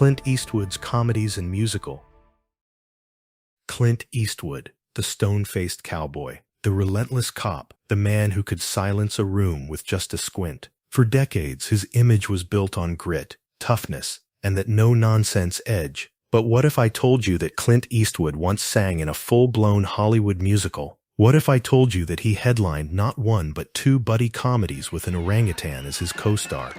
Clint Eastwood's comedies and musical. Clint Eastwood, the stone-faced cowboy, the relentless cop, the man who could silence a room with just a squint. For decades, his image was built on grit, toughness, and that no-nonsense edge. But what if I told you that Clint Eastwood once sang in a full-blown Hollywood musical? What if I told you that he headlined not one but two buddy comedies with an orangutan as his co-star?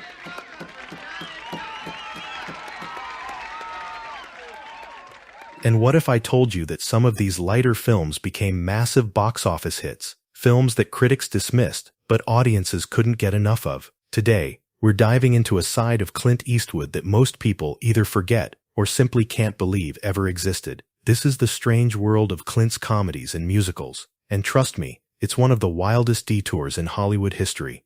And what if I told you that some of these lighter films became massive box office hits, films that critics dismissed, but audiences couldn't get enough of? Today, we're diving into a side of Clint Eastwood that most people either forget or simply can't believe ever existed. This is the strange world of Clint's comedies and musicals, and trust me, it's one of the wildest detours in Hollywood history.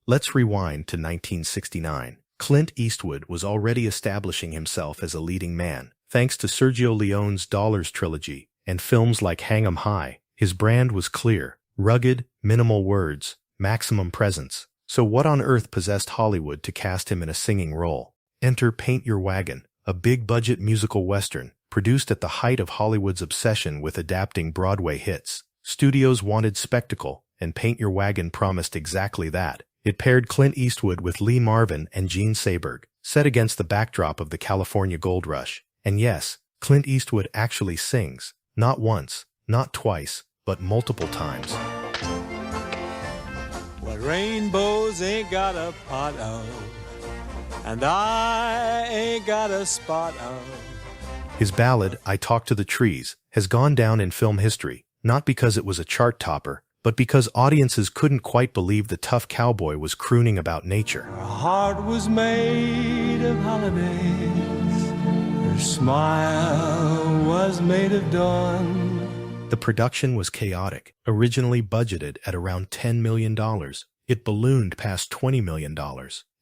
Let's rewind to 1969. Clint Eastwood was already establishing himself as a leading man. Thanks to Sergio Leone's Dollars trilogy and films like Hang 'em High, his brand was clear, rugged, minimal words, maximum presence. So what on earth possessed Hollywood to cast him in a singing role? Enter Paint Your Wagon, a big-budget musical western, produced at the height of Hollywood's obsession with adapting Broadway hits. Studios wanted spectacle, and Paint Your Wagon promised exactly that. It paired Clint Eastwood with Lee Marvin and Gene Seberg, set against the backdrop of the California Gold Rush. And yes, Clint Eastwood actually sings, not once, not twice, but multiple times. What rainbows ain't got a pot of, and I ain't got a spot of. His ballad, I Talk to the Trees, has gone down in film history, not because it was a chart topper, but because audiences couldn't quite believe the tough cowboy was crooning about nature. Her heart was made of holidays. Her smile was made of dawn. The production was chaotic, originally budgeted at around $10 million. It ballooned past $20 million,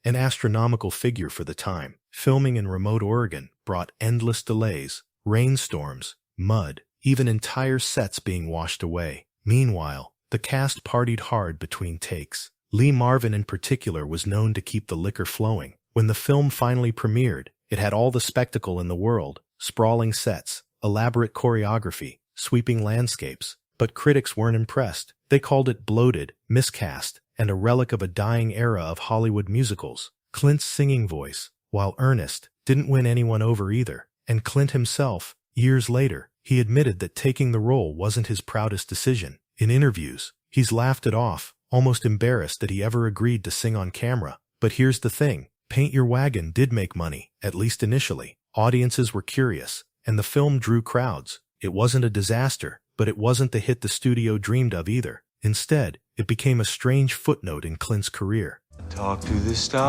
an astronomical figure for the time. Filming in remote Oregon brought endless delays, rainstorms, mud, even entire sets being washed away. Meanwhile, the cast partied hard between takes. Lee Marvin in particular was known to keep the liquor flowing. When the film finally premiered, it had all the spectacle in the world, sprawling sets, elaborate choreography, sweeping landscapes. But critics weren't impressed. They called it bloated, miscast, and a relic of a dying era of Hollywood musicals. Clint's singing voice, while earnest, didn't win anyone over either. And Clint himself, years later, he admitted that taking the role wasn't his proudest decision. In interviews, he's laughed it off, almost embarrassed that he ever agreed to sing on camera. But here's the thing. Paint Your Wagon did make money, at least initially. Audiences were curious, and the film drew crowds. It wasn't a disaster, but it wasn't the hit the studio dreamed of either. Instead, it became a strange footnote in Clint's career. Talk to the stars,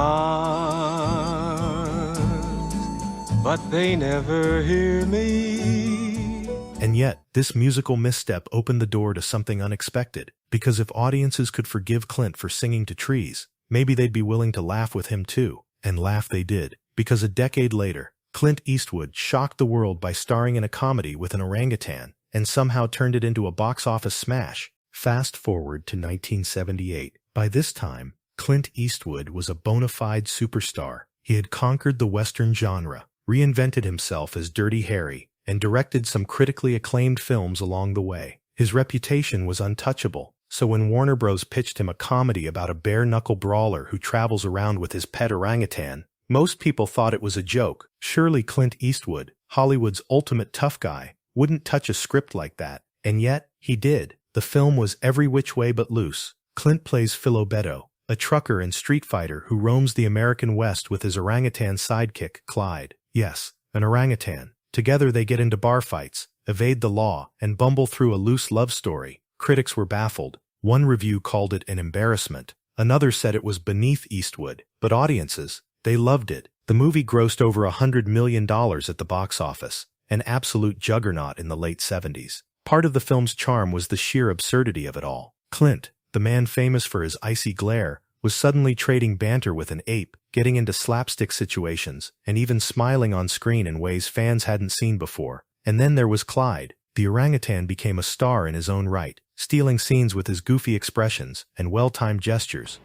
but they never hear me. And yet, this musical misstep opened the door to something unexpected, because if audiences could forgive Clint for singing to trees, maybe they'd be willing to laugh with him too. And laugh they did, because a decade later, Clint Eastwood shocked the world by starring in a comedy with an orangutan, and somehow turned it into a box office smash. Fast forward to 1978. By this time, Clint Eastwood was a bona fide superstar. He had conquered the Western genre, reinvented himself as Dirty Harry, and directed some critically acclaimed films along the way. His reputation was untouchable. So when Warner Bros. Pitched him a comedy about a bare-knuckle brawler who travels around with his pet orangutan, most people thought it was a joke. Surely Clint Eastwood, Hollywood's ultimate tough guy, wouldn't touch a script like that. And yet, he did. The film was every which way but loose. Clint plays Phil Obedo, a trucker and street fighter who roams the American West with his orangutan sidekick, Clyde. Yes, an orangutan. Together they get into bar fights, evade the law, and bumble through a loose love story. Critics were baffled. One review called it an embarrassment. Another said it was beneath Eastwood. But audiences, they loved it. The movie grossed over $100 million at the box office, an absolute juggernaut in the late 70s. Part of the film's charm was the sheer absurdity of it all. Clint, the man famous for his icy glare, was suddenly trading banter with an ape, getting into slapstick situations, and even smiling on screen in ways fans hadn't seen before. And then there was Clyde. The orangutan became a star in his own right, stealing scenes with his goofy expressions and well-timed gestures.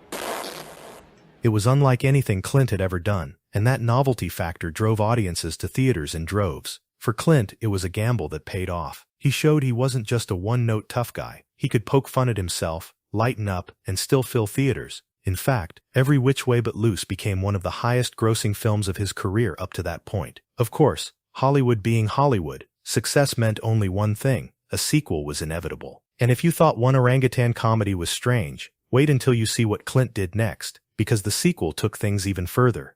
It was unlike anything Clint had ever done, and that novelty factor drove audiences to theaters in droves. For Clint, it was a gamble that paid off. He showed he wasn't just a one-note tough guy. He could poke fun at himself, lighten up, and still fill theaters. In fact, Every Which Way But Loose became one of the highest-grossing films of his career up to that point. Of course, Hollywood being Hollywood, success meant only one thing: a sequel was inevitable. And if you thought one orangutan comedy was strange, wait until you see what Clint did next, because the sequel took things even further.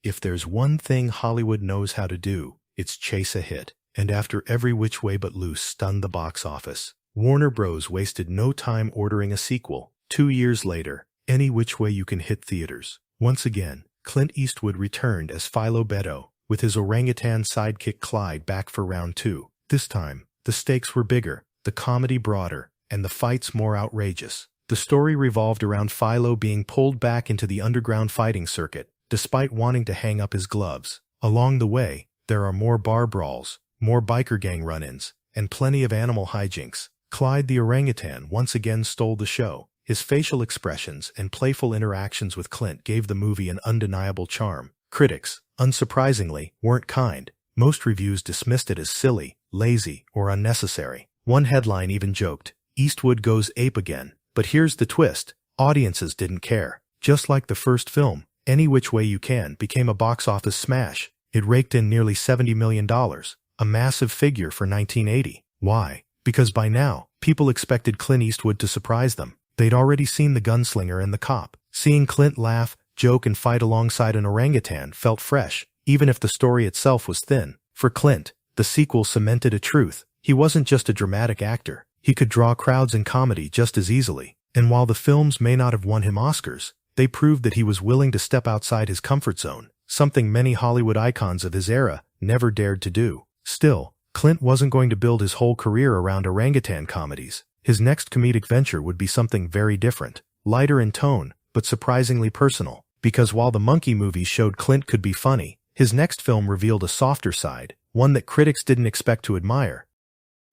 If there's one thing Hollywood knows how to do, it's chase a hit. And after Every Which Way But Loose stunned the box office, Warner Bros. Wasted no time ordering a sequel. 2 years later, Any Which Way You Can hit theaters. Once again, Clint Eastwood returned as Philo Beddoe, with his orangutan sidekick Clyde back for round 2. This time, the stakes were bigger, the comedy broader, and the fights more outrageous. The story revolved around Philo being pulled back into the underground fighting circuit, despite wanting to hang up his gloves. Along the way, there are more bar brawls, more biker gang run-ins, and plenty of animal hijinks. Clyde the orangutan once again stole the show. His facial expressions and playful interactions with Clint gave the movie an undeniable charm. Critics, unsurprisingly, weren't kind. Most reviews dismissed it as silly, lazy, or unnecessary. One headline even joked, "Eastwood goes ape again." But here's the twist: audiences didn't care. Just like the first film, Any Which Way You Can became a box office smash. It raked in nearly $70 million, a massive figure for 1980. Why? Because by now, people expected Clint Eastwood to surprise them. They'd already seen The Gunslinger and The Cop. Seeing Clint laugh, joke, and fight alongside an orangutan felt fresh, even if the story itself was thin. For Clint, the sequel cemented a truth: he wasn't just a dramatic actor. He could draw crowds in comedy just as easily. And while the films may not have won him Oscars, they proved that he was willing to step outside his comfort zone, something many Hollywood icons of his era never dared to do. Still, Clint wasn't going to build his whole career around orangutan comedies. His next comedic venture would be something very different, lighter in tone, but surprisingly personal. Because while the Monkey movies showed Clint could be funny, his next film revealed a softer side, one that critics didn't expect to admire.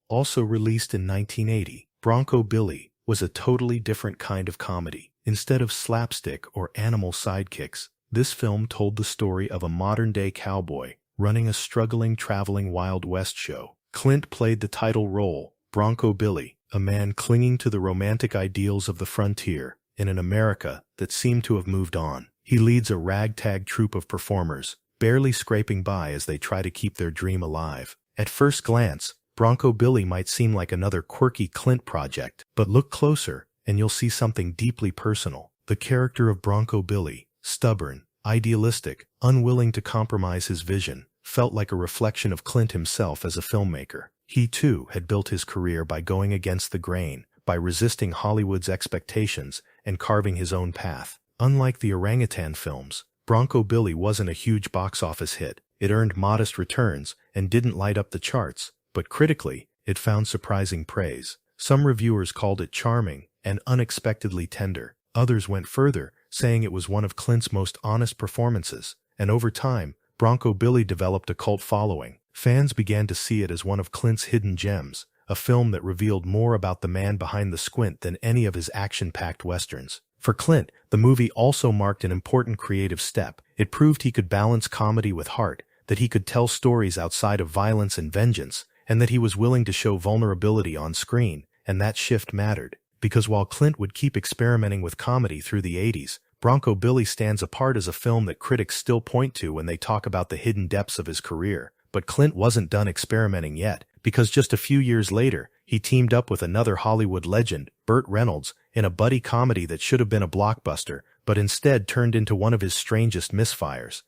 Also released in 1980, Bronco Billy was a totally different kind of comedy. Instead of slapstick or animal sidekicks, this film told the story of a modern-day cowboy running a struggling traveling Wild West show. Clint played the title role, Bronco Billy, a man clinging to the romantic ideals of the frontier in an America that seemed to have moved on. He leads a ragtag troupe of performers, barely scraping by as they try to keep their dream alive. At first glance, Bronco Billy might seem like another quirky Clint project, but look closer and you'll see something deeply personal. The character of Bronco Billy, stubborn, idealistic, unwilling to compromise his vision, felt like a reflection of Clint himself as a filmmaker. He too had built his career by going against the grain, by resisting Hollywood's expectations and carving his own path. Unlike the orangutan films, Bronco Billy wasn't a huge box office hit. It earned modest returns and didn't light up the charts, but critically, it found surprising praise. Some reviewers called it charming and unexpectedly tender. Others went further, saying it was one of Clint's most honest performances. And over time, Bronco Billy developed a cult following. Fans began to see it as one of Clint's hidden gems, a film that revealed more about the man behind the squint than any of his action-packed westerns. For Clint, the movie also marked an important creative step. It proved he could balance comedy with heart, that he could tell stories outside of violence and vengeance, and that he was willing to show vulnerability on screen, and that shift mattered. Because while Clint would keep experimenting with comedy through the 80s, Bronco Billy stands apart as a film that critics still point to when they talk about the hidden depths of his career. But Clint wasn't done experimenting yet, because just a few years later, he teamed up with another Hollywood legend, Burt Reynolds, in a buddy comedy that should have been a blockbuster, but instead turned into one of his strangest misfires.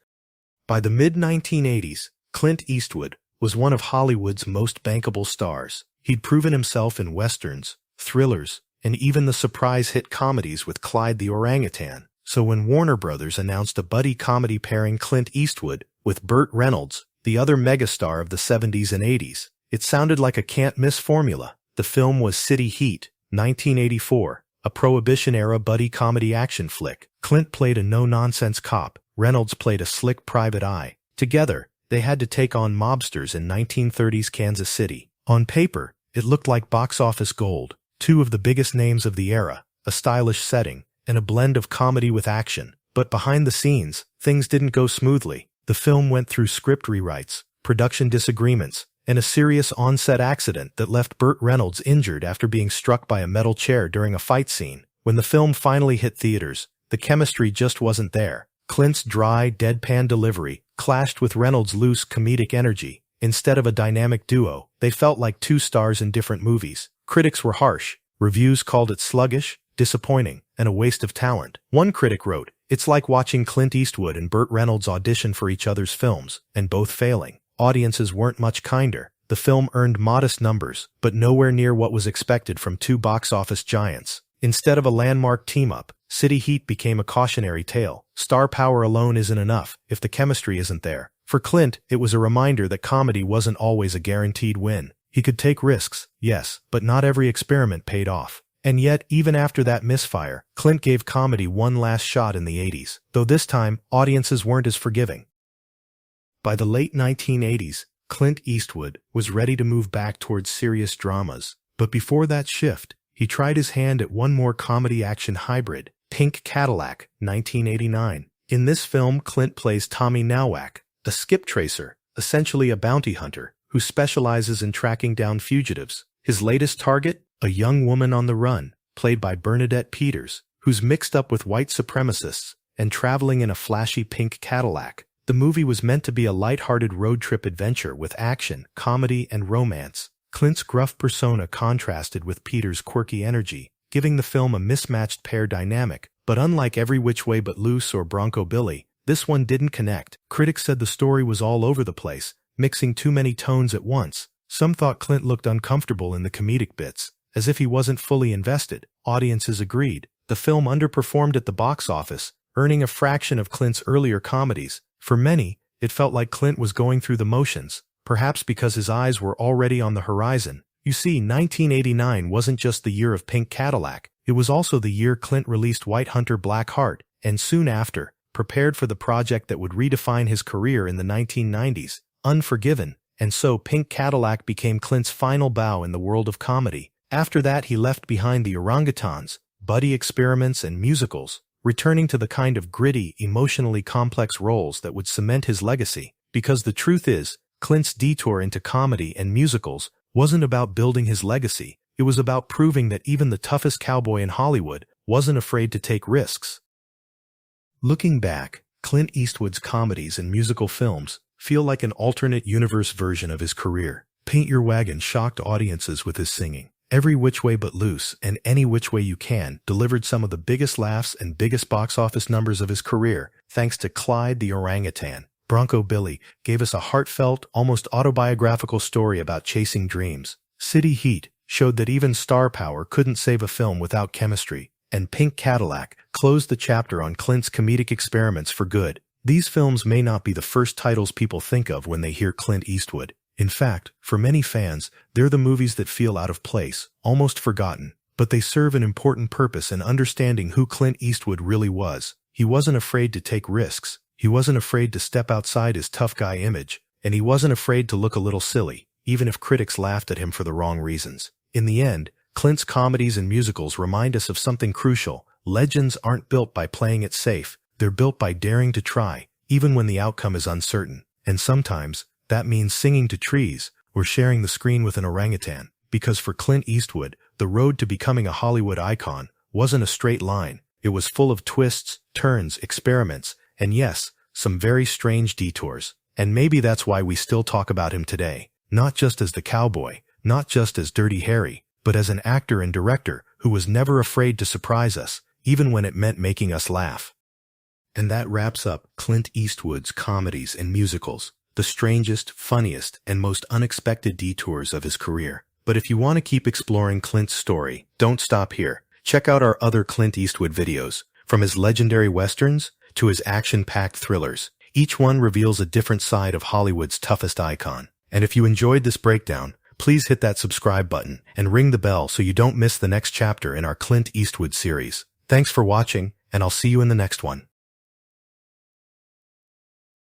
By the mid-1980s, Clint Eastwood was one of Hollywood's most bankable stars. He'd proven himself in westerns, thrillers, and even the surprise hit comedies with Clyde the orangutan. So when Warner Bros. Announced a buddy comedy pairing Clint Eastwood with Burt Reynolds, the other megastar of the 70s and 80s, it sounded like a can't-miss formula. The film was City Heat, 1984, a Prohibition-era buddy comedy action flick. Clint played a no-nonsense cop, Reynolds played a slick private eye. Together, they had to take on mobsters in 1930s Kansas City. On paper, it looked like box office gold, two of the biggest names of the era, a stylish setting, and a blend of comedy with action. But behind the scenes, things didn't go smoothly. The film went through script rewrites, production disagreements, and a serious on-set accident that left Burt Reynolds injured after being struck by a metal chair during a fight scene. When the film finally hit theaters, the chemistry just wasn't there. Clint's dry, deadpan delivery clashed with Reynolds' loose, comedic energy. Instead of a dynamic duo, they felt like two stars in different movies. Critics were harsh. Reviews called it sluggish, disappointing, and a waste of talent. One critic wrote, "It's like watching Clint Eastwood and Burt Reynolds audition for each other's films, and both failing." Audiences weren't much kinder. The film earned modest numbers, but nowhere near what was expected from two box office giants. Instead of a landmark team-up, City Heat became a cautionary tale. Star power alone isn't enough if the chemistry isn't there. For Clint, it was a reminder that comedy wasn't always a guaranteed win. He could take risks, yes, but not every experiment paid off. And yet, even after that misfire, Clint gave comedy one last shot in the 80s, though this time, audiences weren't as forgiving. By the late 1980s, Clint Eastwood was ready to move back towards serious dramas. But before that shift, he tried his hand at one more comedy-action hybrid, Pink Cadillac, 1989. In this film, Clint plays Tommy Nowak, a skip tracer, essentially a bounty hunter, who specializes in tracking down fugitives. His latest target? A young woman on the run, played by Bernadette Peters, who's mixed up with white supremacists and traveling in a flashy pink Cadillac. The movie was meant to be a light-hearted road trip adventure with action, comedy, and romance. Clint's gruff persona contrasted with Peters' quirky energy, giving the film a mismatched pair dynamic. But unlike Every Which Way But Loose or Bronco Billy, this one didn't connect. Critics said the story was all over the place, mixing too many tones at once. Some thought Clint looked uncomfortable in the comedic bits, as if he wasn't fully invested. Audiences agreed. The film underperformed at the box office, earning a fraction of Clint's earlier comedies. For many, it felt like Clint was going through the motions, perhaps because his eyes were already on the horizon. You see, 1989 wasn't just the year of Pink Cadillac, it was also the year Clint released White Hunter Black Heart, and soon after, prepared for the project that would redefine his career in the 1990s, Unforgiven, and so Pink Cadillac became Clint's final bow in the world of comedy. After that, he left behind the orangutans, buddy experiments, and musicals, returning to the kind of gritty, emotionally complex roles that would cement his legacy. Because the truth is, Clint's detour into comedy and musicals wasn't about building his legacy, it was about proving that even the toughest cowboy in Hollywood wasn't afraid to take risks. Looking back, Clint Eastwood's comedies and musical films feel like an alternate universe version of his career. Paint Your Wagon shocked audiences with his singing. Every Which Way But Loose and Any Which Way You Can delivered some of the biggest laughs and biggest box office numbers of his career, thanks to Clyde the Orangutan. Bronco Billy gave us a heartfelt, almost autobiographical story about chasing dreams. City Heat showed that even star power couldn't save a film without chemistry. And Pink Cadillac closed the chapter on Clint's comedic experiments for good. These films may not be the first titles people think of when they hear Clint Eastwood. In fact, for many fans, they're the movies that feel out of place, almost forgotten. But they serve an important purpose in understanding who Clint Eastwood really was. He wasn't afraid to take risks. He wasn't afraid to step outside his tough guy image. And he wasn't afraid to look a little silly, even if critics laughed at him for the wrong reasons. In the end, Clint's comedies and musicals remind us of something crucial. Legends aren't built by playing it safe. They're built by daring to try, even when the outcome is uncertain. And sometimes, that means singing to trees or sharing the screen with an orangutan. Because for Clint Eastwood, the road to becoming a Hollywood icon wasn't a straight line. It was full of twists, turns, experiments, and yes, some very strange detours. And maybe that's why we still talk about him today. Not just as the cowboy, not just as Dirty Harry, but as an actor and director who was never afraid to surprise us, even when it meant making us laugh. And that wraps up Clint Eastwood's comedies and musicals, the strangest, funniest, and most unexpected detours of his career. But if you want to keep exploring Clint's story, don't stop here. Check out our other Clint Eastwood videos, from his legendary westerns to his action-packed thrillers. Each one reveals a different side of Hollywood's toughest icon. And if you enjoyed this breakdown, please hit that subscribe button and ring the bell so you don't miss the next chapter in our Clint Eastwood series. Thanks for watching, and I'll see you in the next one.